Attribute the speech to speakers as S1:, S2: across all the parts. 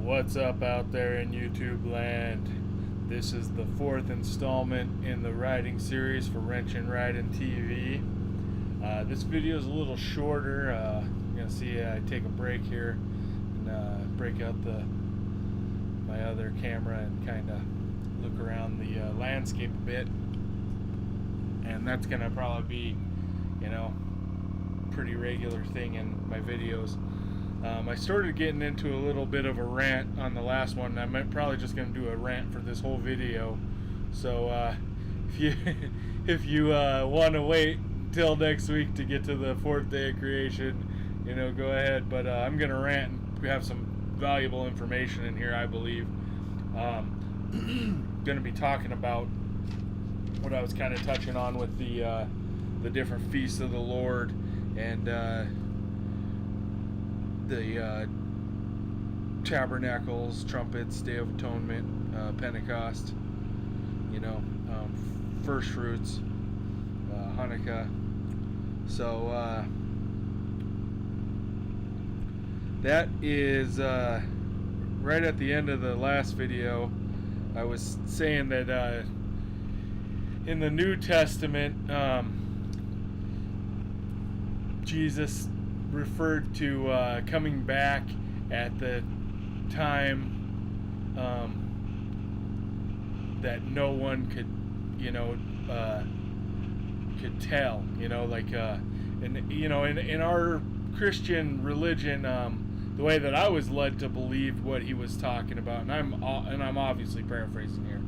S1: What's up out there in YouTube land? This is the fourth installment in the riding series for Wrench and Riding TV. This video is a little shorter. You're going to see I take a break here and break out my other camera and kind of look around the landscape a bit. And that's going to probably be, pretty regular thing in my videos. I started getting into a little bit of a rant on the last one. I'm probably just going to do a rant for this whole video. So if you want to wait until next week to get to the fourth day of creation, go ahead. But I'm going to rant and have some valuable information in here, I believe. Going to be talking about what I was kind of touching on with the different feasts of the Lord and the Tabernacles, Trumpets, Day of Atonement, Pentecost, First Fruits, Hanukkah. So that is right at the end of the last video. I was saying that in the New Testament, Jesus referred to coming back at the time that no one could tell, in our Christian religion, the way that I was led to believe what he was talking about, and I'm obviously paraphrasing here,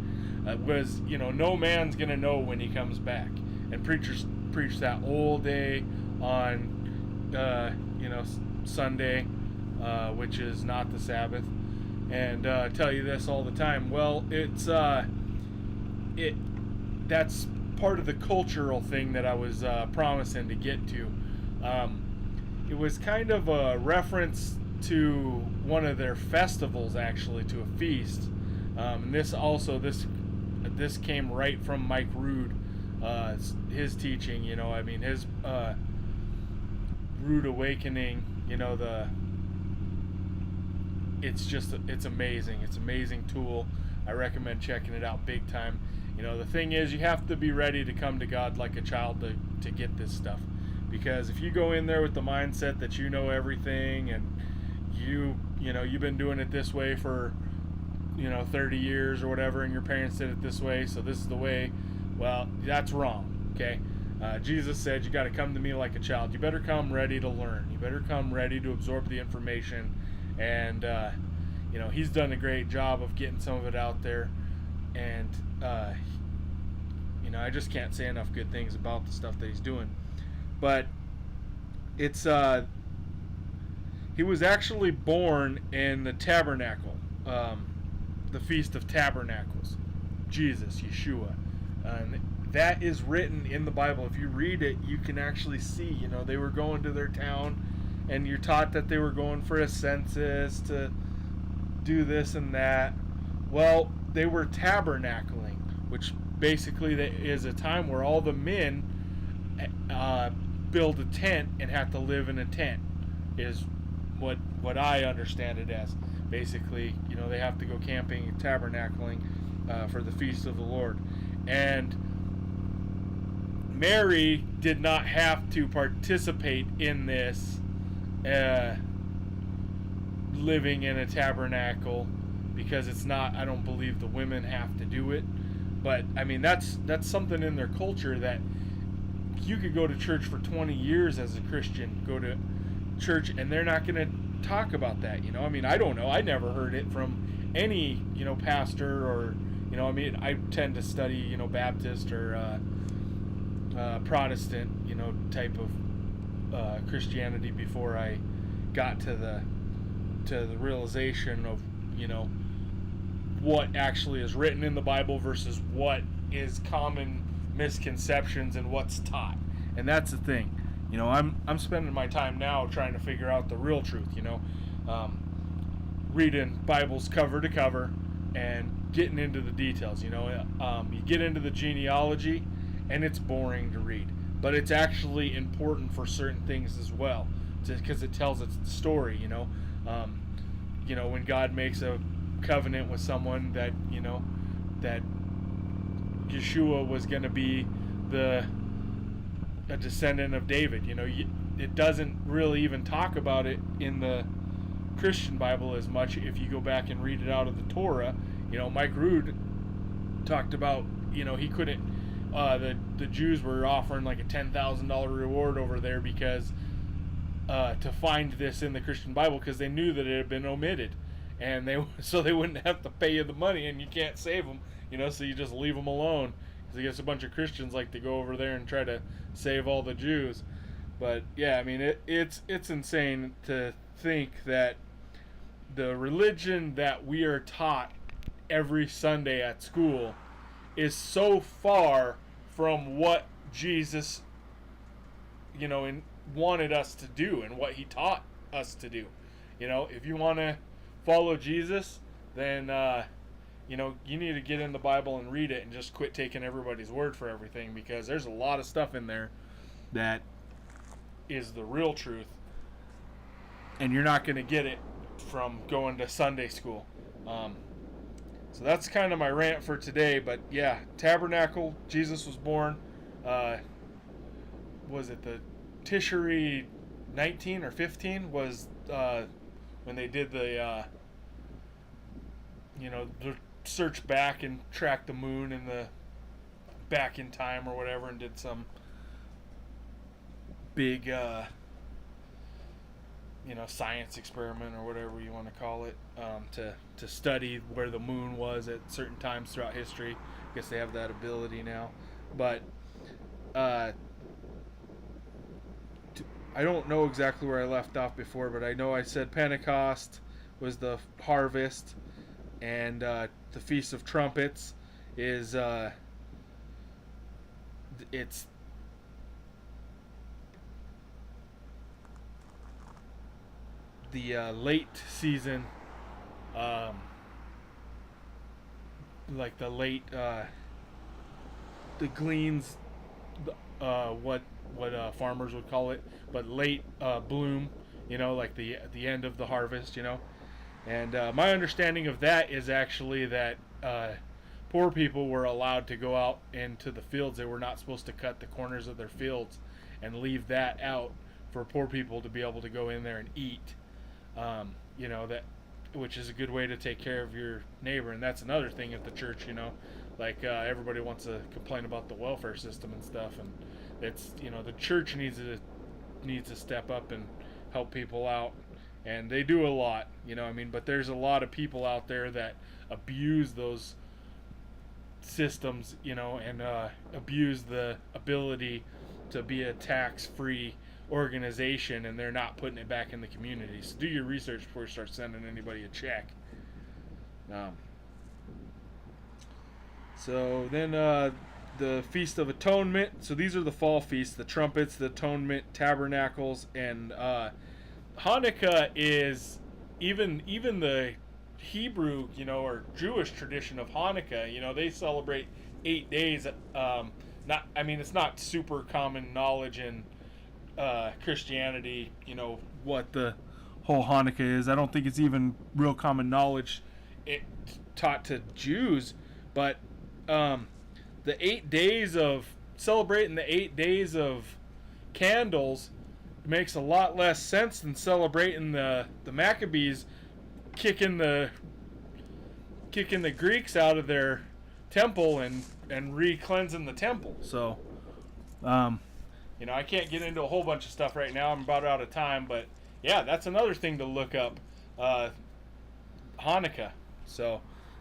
S1: was no man's gonna know when he comes back, and preachers preach that all day on Sunday, which is not the Sabbath, and tell you this all the time. Well, that's part of the cultural thing that I was promising to get to. It was kind of a reference to one of their festivals, actually, to a feast. And this came right from Mike Rood, his teaching. His Rude Awakening. It's amazing. It's an amazing tool. I recommend checking it out big time. The thing is, you have to be ready to come to God like a child to get this stuff. Because if you go in there with the mindset that you know everything and you've been doing it this way for 30 years or whatever, and your parents did it this way, so this is the way, well, that's wrong, okay? Jesus said you got to come to me like a child. You better come ready to learn. You better come ready to absorb the information. And he's done a great job of getting some of it out there. And I just can't say enough good things about the stuff that he's doing. But it's he was actually born in the tabernacle, the Feast of Tabernacles. Jesus, Yeshua. And that is written in the Bible. If you read it, you can actually see, they were going to their town, and you're taught that they were going for a census to do this and that. Well, they were tabernacling, which basically is a time where all the men build a tent and have to live in a tent, is what I understand it as. Basically, they have to go camping, tabernacling for the Feast of the Lord. And Mary did not have to participate in this living in a tabernacle, because it's not, I don't believe the women have to do it. But that's something in their culture that you could go to church for 20 years as a Christian, go to church, and they're not going to talk about that. I don't know. I never heard it from any pastor, or I tend to study Baptist or Protestant type of Christianity before I got to the realization of what actually is written in the Bible versus what is common misconceptions and what's taught. And that's the thing. I'm spending my time now trying to figure out the real truth. Reading Bibles cover to cover and getting into the details. You get into the genealogy, and it's boring to read, but it's actually important for certain things as well, because it tells its story. when God makes a covenant with someone that, that Yeshua was going to be a descendant of David. It doesn't really even talk about it in the Christian Bible as much. If you go back and read it out of the Torah, Mike Rood talked about, he couldn't, the Jews were offering like a $10,000 reward over there because to find this in the Christian Bible, because they knew that it had been omitted, and so they wouldn't have to pay you the money, and you can't save them, so you just leave them alone. Because I guess a bunch of Christians like to go over there and try to save all the Jews. But yeah, I mean, it's insane to think that the religion that we are taught every Sunday at school is so far from what Jesus, wanted us to do and what he taught us to do. If you want to follow Jesus, then you need to get in the Bible and read it and just quit taking everybody's word for everything, because there's a lot of stuff in there that is the real truth, and you're not going to get it from going to Sunday school. So that's kind of my rant for today. But yeah, Tabernacle, Jesus was born. Was it the Tishri 19 or 15 was when they did the the search back and track the moon in the back in time or whatever, and did some big science experiment or whatever you want to call it, to study where the moon was at certain times throughout history. I guess they have that ability now. But I don't know exactly where I left off before, but I know I said Pentecost was the harvest, and the Feast of Trumpets is it's the late season, like the late the gleans, what farmers would call it, but late bloom, like the end of the harvest, and my understanding of that is actually that poor people were allowed to go out into the fields. They were not supposed to cut the corners of their fields and leave that out for poor people to be able to go in there and eat. That, which is a good way to take care of your neighbor. And that's another thing at the church, like everybody wants to complain about the welfare system and stuff, and it's, the church needs to step up and help people out, and they do a lot, but there's a lot of people out there that abuse those systems, and abuse the ability to be a tax-free organization, and they're not putting it back in the community. So do your research before you start sending anybody a check. So then the Feast of Atonement. So these are the fall feasts: the Trumpets, the Atonement, Tabernacles, and Hanukkah is even the Hebrew, or Jewish tradition of Hanukkah. They celebrate 8 days. It's not super common knowledge in Christianity, what the whole Hanukkah is. I don't think it's even real common knowledge taught to Jews, but the 8 days of celebrating the 8 days of candles makes a lot less sense than celebrating the Maccabees kicking the Greeks out of their temple and re-cleansing the temple. So I can't get into a whole bunch of stuff right now. I'm about out of time, but yeah, that's another thing to look up, Hanukkah. So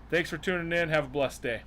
S1: thanks for tuning in. Have a blessed day.